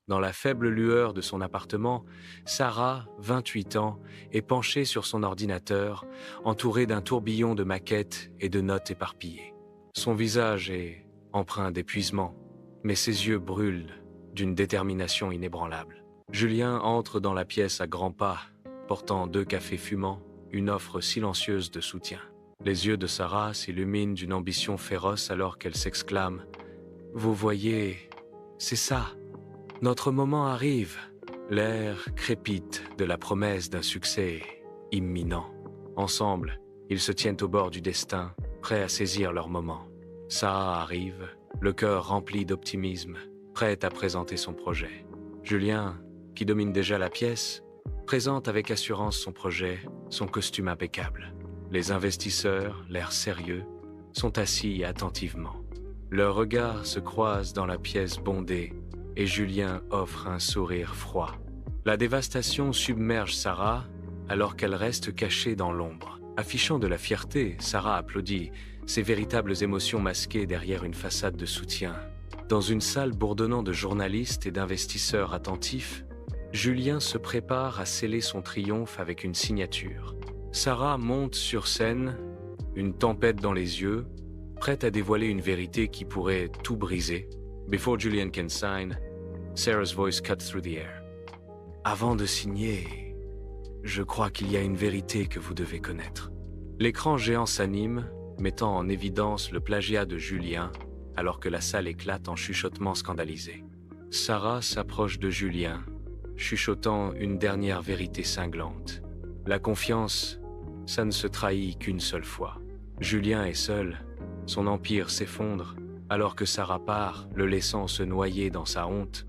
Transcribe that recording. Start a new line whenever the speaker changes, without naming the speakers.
Dans la faible lueur de son appartement, Sarah, 28 ans, est penchée sur son ordinateur, entourée d'un tourbillon de maquettes et de notes éparpillées. Son visage est empreint d'épuisement, mais ses yeux brûlent d'une détermination inébranlable. Julien entre dans la pièce à grands pas, portant 2 cafés fumants, une offre silencieuse de soutien. Les yeux de Sarah s'illuminent d'une ambition féroce alors qu'elle s'exclame « Vous voyez, c'est ça, notre moment arrive !» L'air crépite de la promesse d'un succès imminent. Ensemble, ils se tiennent au bord du destin, prêts à saisir leur moment. Sarah arrive, le cœur rempli d'optimisme, prête à présenter son projet. Julien, qui domine déjà la pièce, présente avec assurance son projet, son costume impeccable. Les investisseurs, l'air sérieux, sont assis attentivement. Leurs regards se croisent dans la pièce bondée et Julien offre un sourire froid. La dévastation submerge Sarah alors qu'elle reste cachée dans l'ombre. Affichant de la fierté, Sarah applaudit, ses véritables émotions masquées derrière une façade de soutien. Dans une salle bourdonnant de journalistes et d'investisseurs attentifs, Julien se prépare à sceller son triomphe avec une signature. Sarah monte sur scène, une tempête dans les yeux, prête à dévoiler une vérité qui pourrait tout briser. Before Julian can sign, Sarah's voice cuts through the air. Avant de signer, je crois qu'il y a une vérité que vous devez connaître. L'écran géant s'anime, mettant en évidence le plagiat de Julien, alors que la salle éclate en chuchotements scandalisés. Sarah s'approche de Julien, chuchotant une dernière vérité cinglante. La confiance, ça ne se trahit qu'une seule fois. Julien est seul, son empire s'effondre, alors que Sarah part, le laissant se noyer dans sa honte.